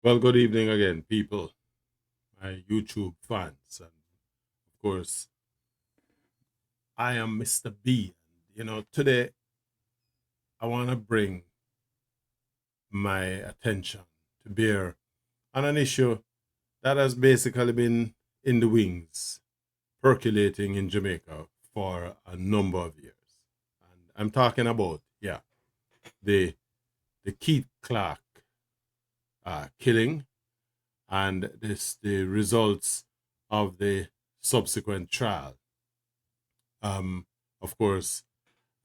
Well, good evening again, people, my YouTube fans. And of course, I am Mr. B. Today I want to bring my attention to bear on an issue that has basically been in the wings, percolating in Jamaica for a number of years. And I'm talking about, the, the Keith Clarke killing and the results of the subsequent trial. Um, of course,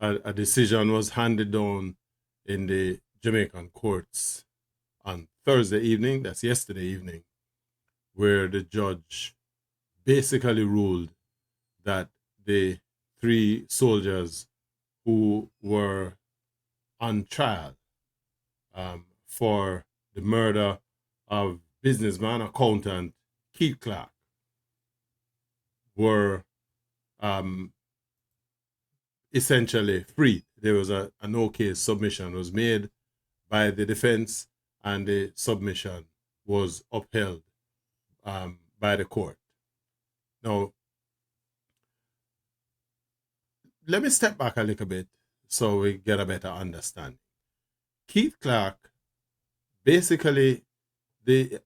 a decision was handed down in the Jamaican courts on Thursday evening, that's yesterday evening, where the judge basically ruled that the three soldiers who were on trial for the murder of businessman, accountant Keith Clarke were um, essentially free. There was a no case submission was made by the defense, and the submission was upheld by the court. Now, let me step back a little bit so we get a better understanding. Keith Clarke basically the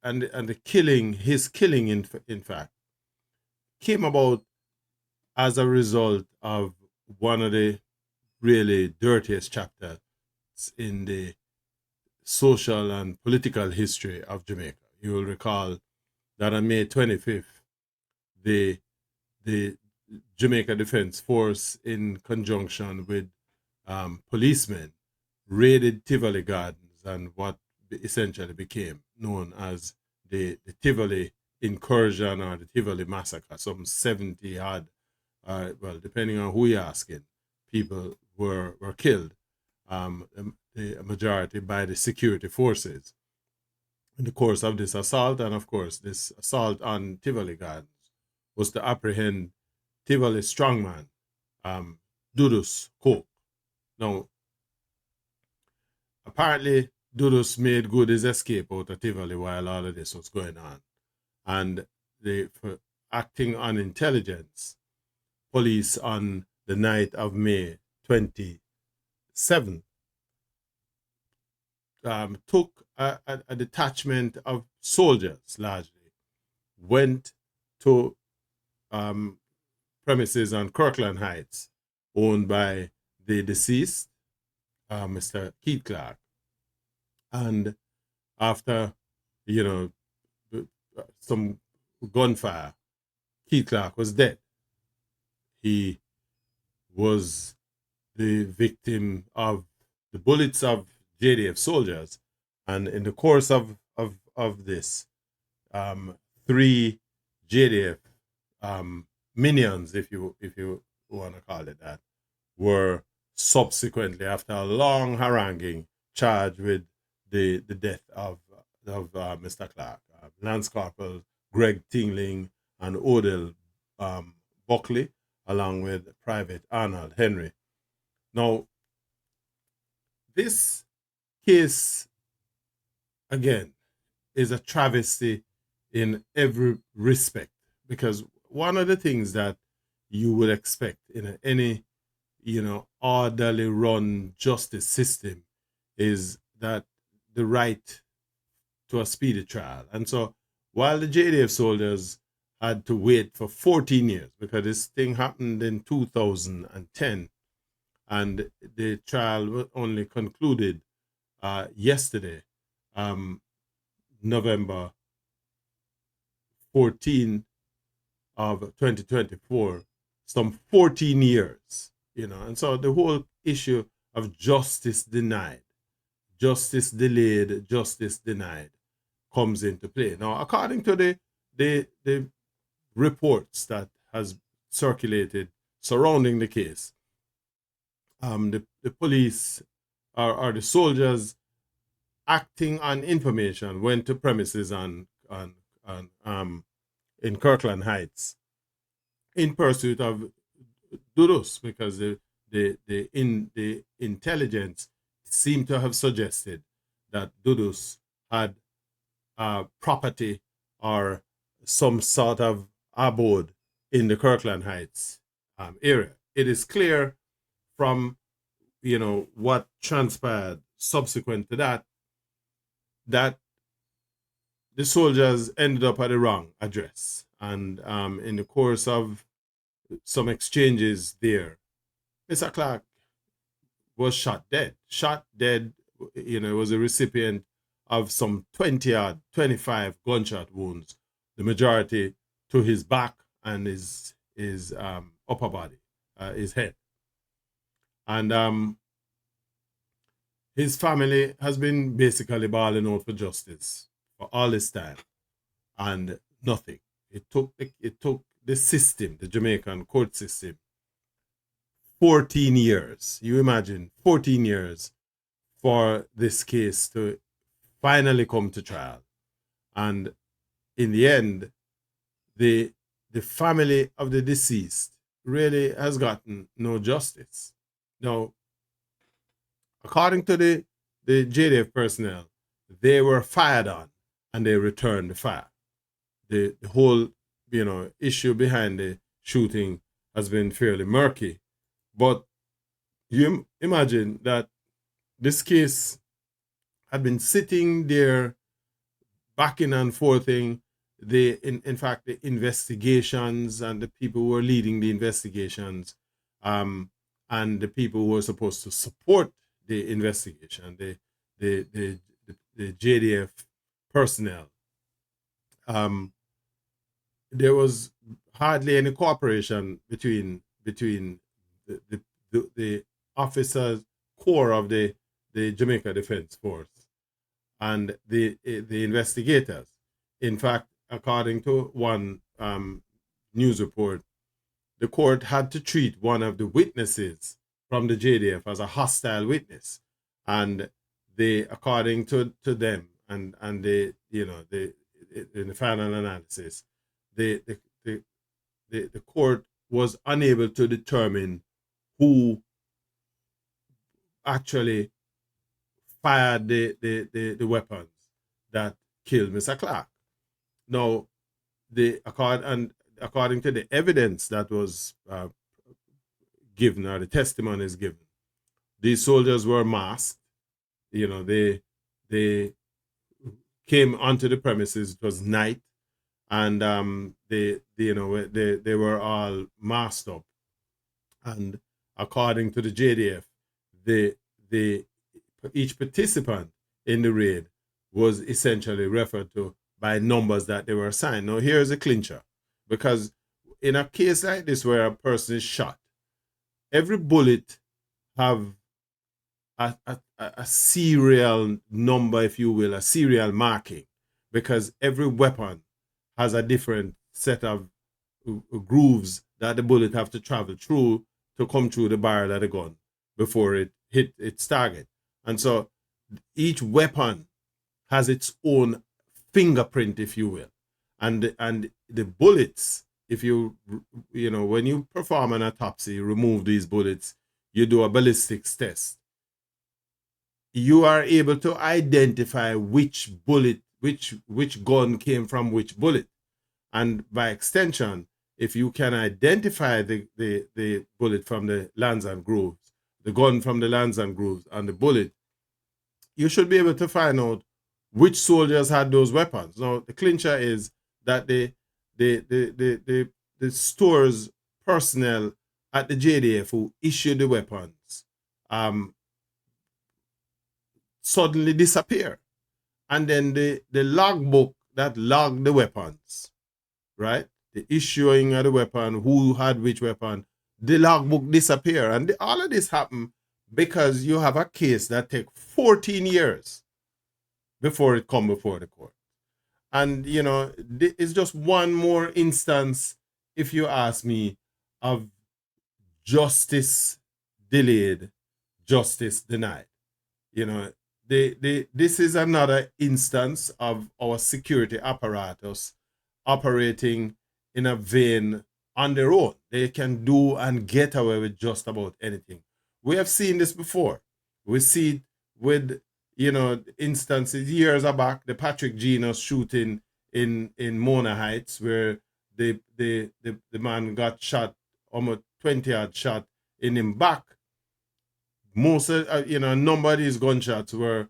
killing, his killing in fact, came about as a result of one of the really dirtiest chapters in the social and political history of Jamaica. You will recall that on May 25th, the the Jamaica Defence Force, in conjunction with policemen, raided Tivoli Gardens and what essentially became known as the Tivoli incursion or the Tivoli massacre. Some 70 odd, well, depending on who you're asking, people were killed, the majority by the security forces in the course of this assault. And of course, this assault on Tivoli Gardens was to apprehend Tivoli strongman, um, Dudus Coke. Now, apparently, Dudus made good his escape out of Tivoli while all of this was going on. And for acting on intelligence, police on the night of May 27th took a detachment of soldiers, largely, went to premises on Kirkland Heights, owned by the deceased, Mr. Keith Clarke. And after, you know, some gunfire, Keith Clarke was dead. He was the victim of the bullets of JDF soldiers. And in the course of this, three JDF minions, if you want to call it that, were subsequently, after a long haranguing, charged with the death of Mr. Clarke. Lance Corporal Greg Tingling and Odell Buckley, along with Private Arnold Henry. Now, this case, again, is a travesty in every respect, because one of the things that you would expect in any orderly run justice system is that the right to a speedy trial. And so while the JDF soldiers had to wait for 14 years, because this thing happened in 2010, and the trial was only concluded yesterday, November 14 of 2024, some 14 years, and so the whole issue of justice denied, justice delayed, justice denied comes into play. Now, according to the reports that has circulated surrounding the case, the police or the soldiers acting on information went to premises on in Kirkland Heights in pursuit of Dudus, because the intelligence seemed to have suggested that Dudus had property or some sort of abode in the Kirkland Heights area. It is clear from what transpired subsequent to that that the soldiers ended up at the wrong address, and in the course of some exchanges there, Mr. Clarke was shot dead. Shot dead, was a recipient of some 20 or 25 gunshot wounds, the majority to his back and his upper body, his head. And his family has been basically bawling out for justice for all this time, and nothing. It took the system, the Jamaican court system, 14 years. You imagine 14 years for this case to finally come to trial. And in the end, the family of the deceased really has gotten no justice. Now, according to the JDF personnel, they were fired on and they returned the fire. The whole issue behind the shooting has been fairly murky. But you imagine that this case had been sitting there backing and forthing. In fact, the investigations and the people who were leading the investigations, and the people who were supposed to support the investigation, the JDF personnel, there was hardly any cooperation between the officers core of the Jamaica Defence Force and the investigators. In fact, according to one news report, the court had to treat one of the witnesses from the JDF as a hostile witness, and they, according to them, and they, in the final analysis, the court was unable to determine who actually fired the weapons that killed Mr. Clarke. Now, according to the evidence that was given, or the testimonies given, these soldiers were masked. They came onto the premises. It was night, and they were all masked up. And according to the JDF, each participant in the raid was essentially referred to by numbers that they were assigned. Now, here's a clincher, because in a case like this where a person is shot, every bullet have a serial number, if you will, a serial marking, because every weapon has a different set of grooves that the bullet have to travel through to come through the barrel of the gun before it hit its target. And so each weapon has its own fingerprint, if you will. And the bullets, if when you perform an autopsy, you remove these bullets, you do a ballistics test, you are able to identify which bullet, which gun came from which bullet. And by extension, if you can identify the bullet from the lands and grooves, the gun from the lands and grooves, and the bullet, you should be able to find out which soldiers had those weapons. Now, the clincher is that the store's personnel at the JDF who issued the weapons suddenly disappear. And then the logbook that logged the weapons, right? The issuing of the weapon, who had which weapon, the logbook disappear. And all of this happened because you have a case that takes 14 years before it come before the court. And, it's just one more instance, if you ask me, of justice delayed, justice denied. This is another instance of our security apparatus operating in a vein on their own. They can do and get away with just about anything. We have seen this before. We see it with, instances years back, the Patrick Genus shooting in Mona Heights, where the man got shot, almost 20-yard shot in him back. Most a number of these gunshots were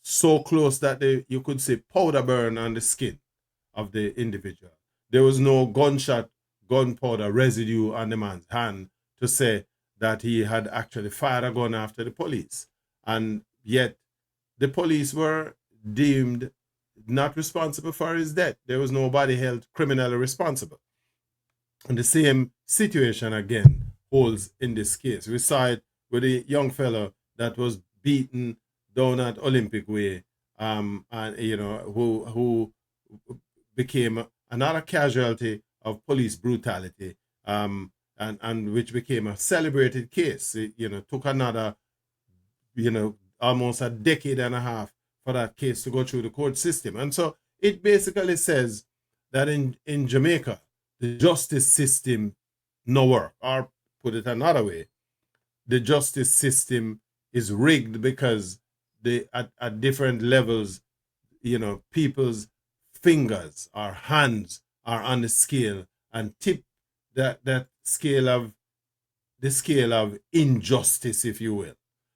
so close that you could see powder burn on the skin of the individual. There was no gunpowder residue on the man's hand to say that he had actually fired a gun after the police. And yet the police were deemed not responsible for his death. There was nobody held criminally responsible. And the same situation again holds in this case. We saw it with a young fellow that was beaten down at Olympic Way, and who became another casualty of police brutality, and which became a celebrated case. It, took another, almost a decade and a half for that case to go through the court system. And so it basically says that in Jamaica, the justice system no work. Or put it another way, the justice system is rigged because at different levels, people's fingers or hands are on the scale and tip the scale of injustice, if you will.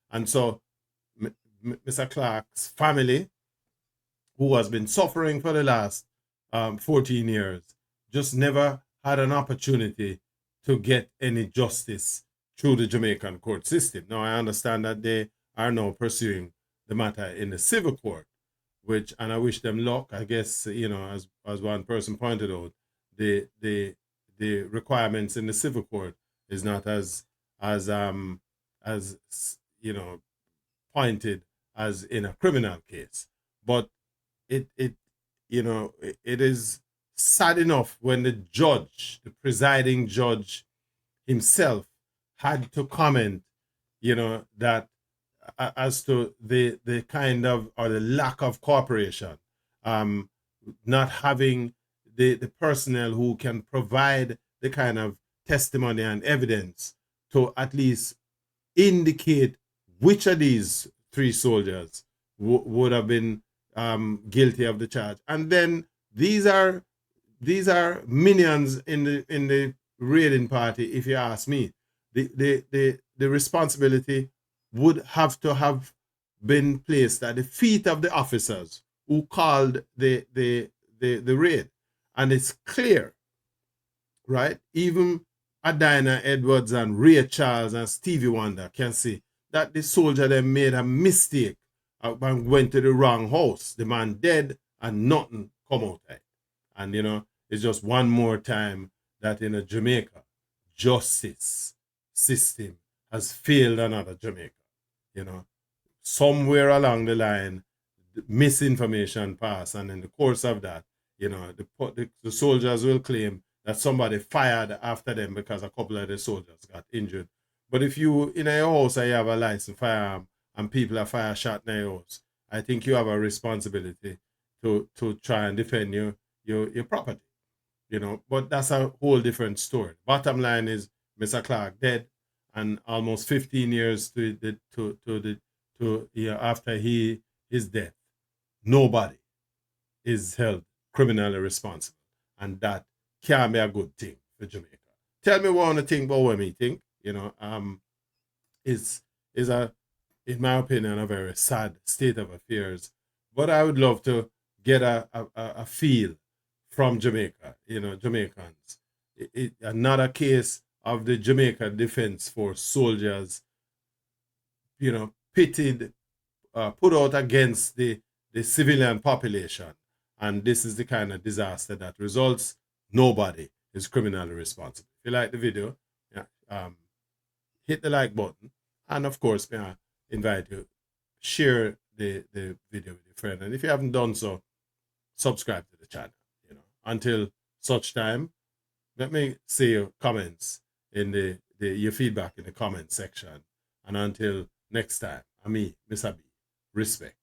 And so Mr. Clarke's family, who has been suffering for the last 14 years, just never had an opportunity to get any justice through the Jamaican court system. Now, I understand that they are now pursuing the matter in the civil court, and I wish them luck. I guess, as one person pointed out, the requirements in the civil court is not as pointed as in a criminal case. But it is sad enough when the presiding judge himself had to comment, that as to the kind of, or the lack of cooperation, not having the personnel who can provide the kind of testimony and evidence to at least indicate which of these three soldiers would have been guilty of the charge. And then these are minions in the raiding party, if you ask me. The responsibility would have to have been placed at the feet of the officers who called the raid. And it's clear, right? Even Adina Edwards and Ray Charles and Stevie Wonder can see that the soldier then made a mistake and went to the wrong house. The man dead and nothing come out of it. And, it's just one more time that in a Jamaica, justice system has failed another Jamaica. Somewhere along the line, misinformation passed, and in the course of that, the soldiers will claim that somebody fired after them because a couple of the soldiers got injured. But if you in a house and you have a licensed firearm and people are fire shot in your house, I think you have a responsibility to try and defend your property. But that's a whole different story. Bottom line is Mr. Clarke dead, and almost 15 years after his death, nobody is held criminally responsible, and that can be a good thing for Jamaica. Tell me what you think about what me think. Is in my opinion, a very sad state of affairs. But I would love to get a feel from Jamaica, Jamaicans. Another case of the Jamaica Defence Force soldiers, pitted, put out against the civilian population. And this is the kind of disaster that results. Nobody is criminally responsible. If you like the video, hit the like button. And of course, I invite you, share the video with your friend. And if you haven't done so, subscribe to the channel. Until such time, let me see your comments in your feedback in the comment section. And until next time, I'm me, Mr. B. Respect.